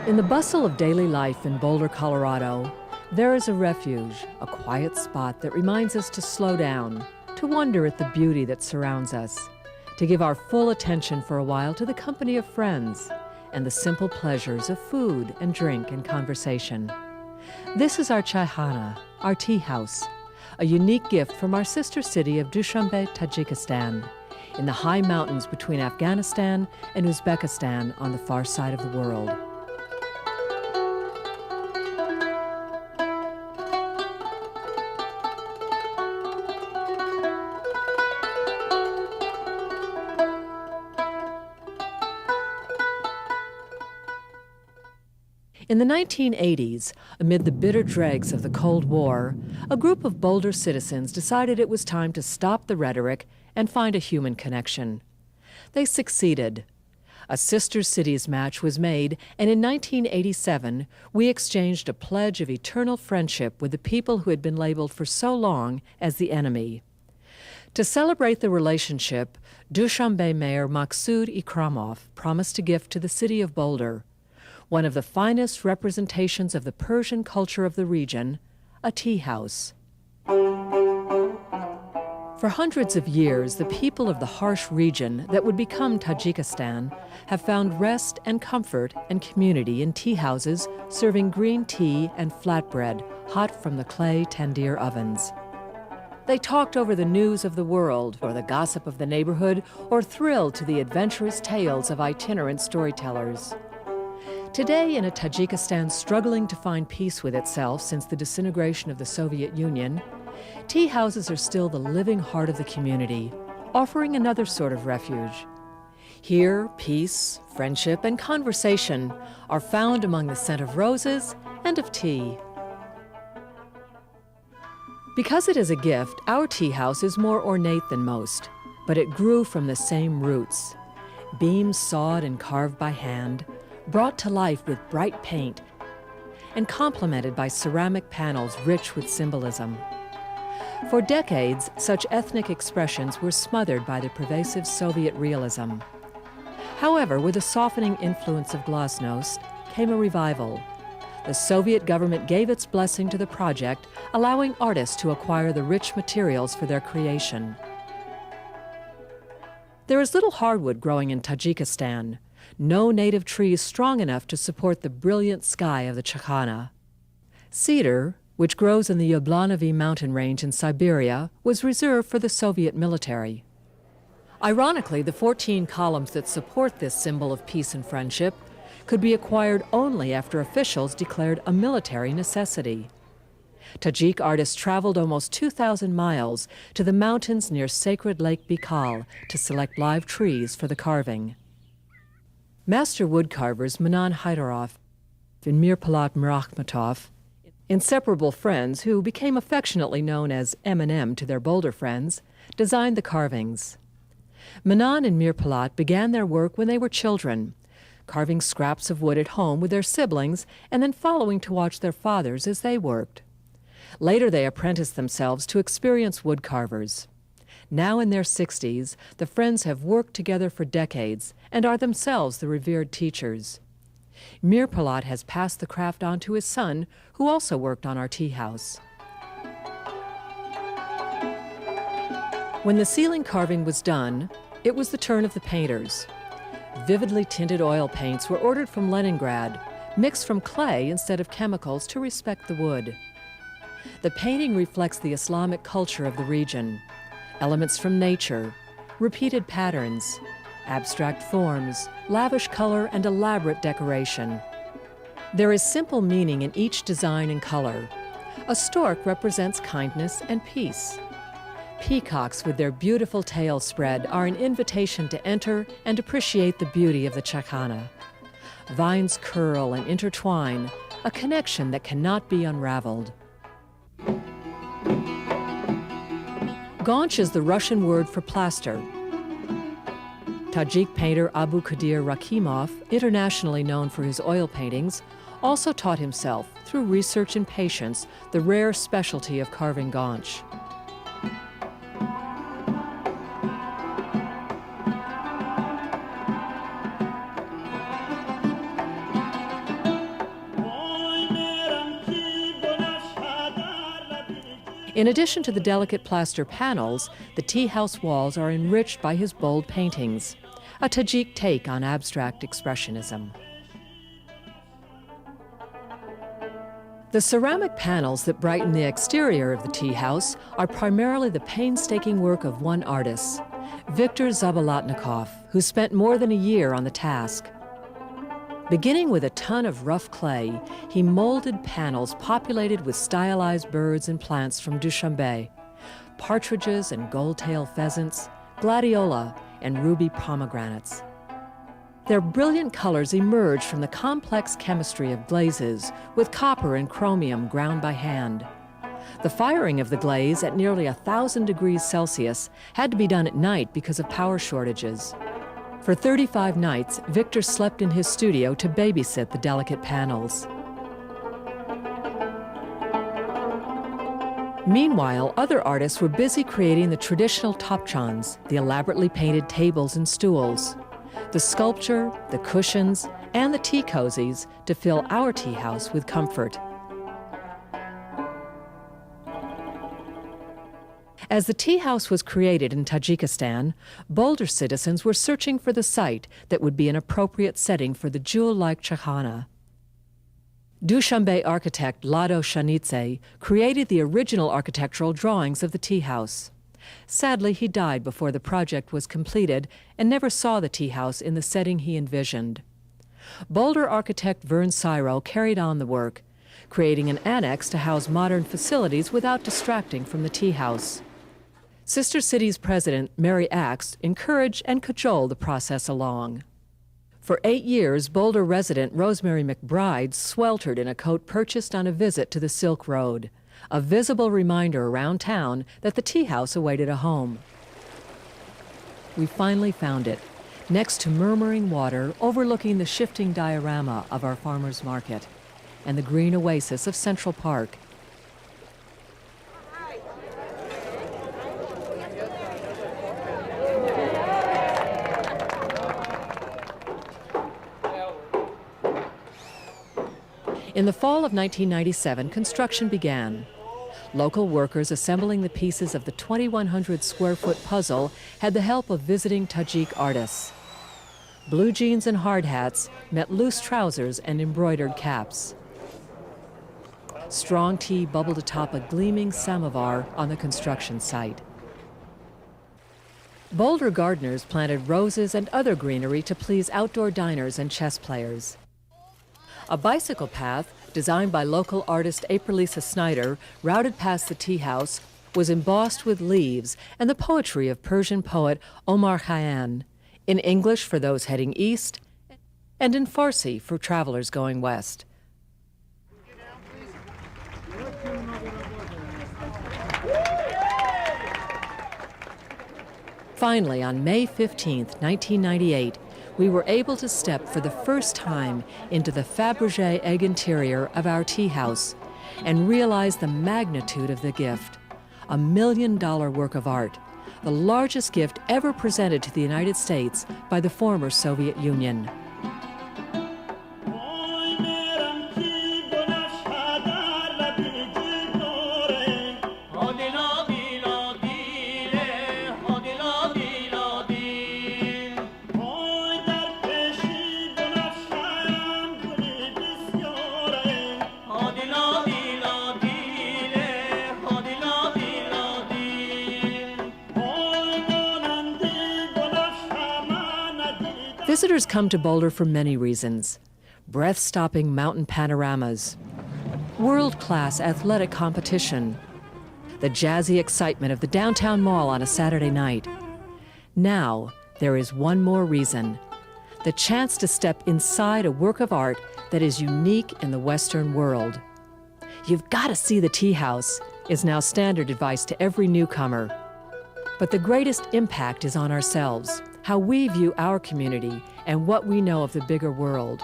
In the bustle of daily life in Boulder, Colorado, there is a refuge, a quiet spot that reminds us to slow down, to wonder at the beauty that surrounds us, to give our full attention for a while to the company of friends and the simple pleasures of food and drink and conversation. This is our Chaikhana, our tea house, a unique gift from our sister city of Dushanbe, Tajikistan, in the high mountains between Afghanistan and Uzbekistan on the far side of the world. In the 1980s, amid the bitter dregs of the Cold War, a group of Boulder citizens decided it was time to stop the rhetoric and find a human connection. They succeeded. A Sister Cities match was made, and in 1987, we exchanged a pledge of eternal friendship with the people who had been labeled for so long as the enemy. To celebrate the relationship, Dushanbe Mayor Maksud Ikramov promised a gift to the city of Boulder, one of the finest representations of the Persian culture of the region, a tea house. For hundreds of years, the people of the harsh region that would become Tajikistan have found rest and comfort and community in tea houses serving green tea and flatbread hot from the clay tandir ovens. They talked over the news of the world or the gossip of the neighborhood or thrilled to the adventurous tales of itinerant storytellers. Today, in a Tajikistan struggling to find peace with itself since the disintegration of the Soviet Union, tea houses are still the living heart of the community, offering another sort of refuge. Here, peace, friendship, and conversation are found among the scent of roses and of tea. Because it is a gift, our tea house is more ornate than most, but it grew from the same roots. Beams sawed and carved by hand, brought to life with bright paint, and complemented by ceramic panels rich with symbolism. For decades, such ethnic expressions were smothered by the pervasive Soviet realism. However, with a softening influence of glasnost came a revival. The Soviet government gave its blessing to the project, allowing artists to acquire the rich materials for their creation. There is little hardwood growing in Tajikistan, no native trees strong enough to support the brilliant sky of the Chaikhana. Cedar, which grows in the Yablanovi mountain range in Siberia, was reserved for the Soviet military. Ironically, the 14 columns that support this symbol of peace and friendship could be acquired only after officials declared a military necessity. Tajik artists traveled almost 2,000 miles to the mountains near sacred Lake Baikal to select live trees for the carving. Master woodcarvers Manan Hydarov and Mirpalat Mirakhmatov, inseparable friends who became affectionately known as M&M to their Boulder friends, designed the carvings. Manan and Mirpalat began their work when they were children, carving scraps of wood at home with their siblings and then following to watch their fathers as they worked. Later they apprenticed themselves to experienced woodcarvers. Now in their 60s, the friends have worked together for decades and are themselves the revered teachers. Mirpalat has passed the craft on to his son, who also worked on our tea house. When the ceiling carving was done, it was the turn of the painters. Vividly tinted oil paints were ordered from Leningrad, mixed from clay instead of chemicals to respect the wood. The painting reflects the Islamic culture of the region. Elements from nature, repeated patterns, abstract forms, lavish color, and elaborate decoration. There is simple meaning in each design and color. A stork represents kindness and peace. Peacocks with their beautiful tails spread are an invitation to enter and appreciate the beauty of the Chaikhana. Vines curl and intertwine, a connection that cannot be unraveled. Gaunch is the Russian word for plaster. Tajik painter Abu Qadir Rakimov, internationally known for his oil paintings, also taught himself, through research and patience, the rare specialty of carving gaunch. In addition to the delicate plaster panels, the tea house walls are enriched by his bold paintings, a Tajik take on abstract expressionism. The ceramic panels that brighten the exterior of the tea house are primarily the painstaking work of one artist, Viktor Zabolotnikov, who spent more than a year on the task. Beginning with a ton of rough clay, he molded panels populated with stylized birds and plants from Dushanbe, partridges and gold-tailed pheasants, gladiola, and ruby pomegranates. Their brilliant colors emerge from the complex chemistry of glazes, with copper and chromium ground by hand. The firing of the glaze at nearly 1,000 degrees Celsius had to be done at night because of power shortages. For 35 nights, Victor slept in his studio to babysit the delicate panels. Meanwhile, other artists were busy creating the traditional topchans, the elaborately painted tables and stools, the sculpture, the cushions, and the tea cozies to fill our tea house with comfort. As the tea house was created in Tajikistan, Boulder citizens were searching for the site that would be an appropriate setting for the jewel-like Chaikhana. Dushanbe architect Lado Shanitze created the original architectural drawings of the tea house. Sadly, he died before the project was completed and never saw the tea house in the setting he envisioned. Boulder architect Vern Syro carried on the work, creating an annex to house modern facilities without distracting from the tea house. Sister City's president, Mary Axe, encouraged and cajoled the process along. For 8 years, Boulder resident Rosemary McBride sweltered in a coat purchased on a visit to the Silk Road, a visible reminder around town that the tea house awaited a home. We finally found it, next to murmuring water overlooking the shifting diorama of our farmers market and the green oasis of Central Park. In the fall of 1997, construction began. Local workers assembling the pieces of the 2,100 square foot puzzle had the help of visiting Tajik artists. Blue jeans and hard hats met loose trousers and embroidered caps. Strong tea bubbled atop a gleaming samovar on the construction site. Boulder gardeners planted roses and other greenery to please outdoor diners and chess players. A bicycle path, designed by local artist Aprilisa Snyder, routed past the tea house, was embossed with leaves and the poetry of Persian poet Omar Khayyam, in English for those heading east, and in Farsi for travelers going west. Finally, on May 15, 1998, we were able to step for the first time into the Fabergé egg interior of our tea house and realize the magnitude of the gift, a $1 million work of art, the largest gift ever presented to the United States by the former Soviet Union. Visitors come to Boulder for many reasons: breath-stopping mountain panoramas, world-class athletic competition, the jazzy excitement of the downtown mall on a Saturday night. Now, there is one more reason: the chance to step inside a work of art that is unique in the Western world. "You've got to see the tea house" is now standard advice to every newcomer. But the greatest impact is on ourselves, how we view our community and what we know of the bigger world.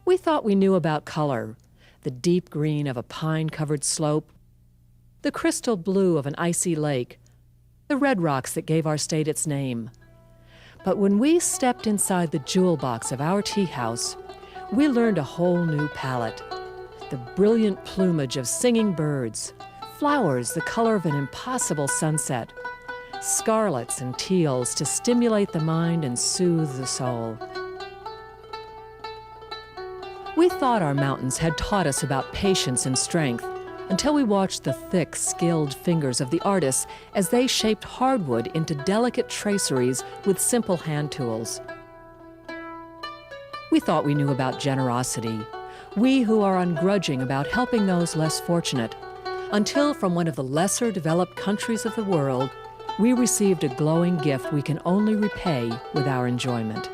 We thought we knew about color, the deep green of a pine-covered slope, the crystal blue of an icy lake, the red rocks that gave our state its name. But when we stepped inside the jewel box of our tea house, we learned a whole new palette. the brilliant plumage of singing birds, flowers the color of an impossible sunset, scarlets and teals to stimulate the mind and soothe the soul. We thought our mountains had taught us about patience and strength until we watched the thick, skilled fingers of the artists as they shaped hardwood into delicate traceries with simple hand tools. We thought we knew about generosity, we who are ungrudging about helping those less fortunate, until from one of the lesser developed countries of the world, we received a glowing gift we can only repay with our enjoyment.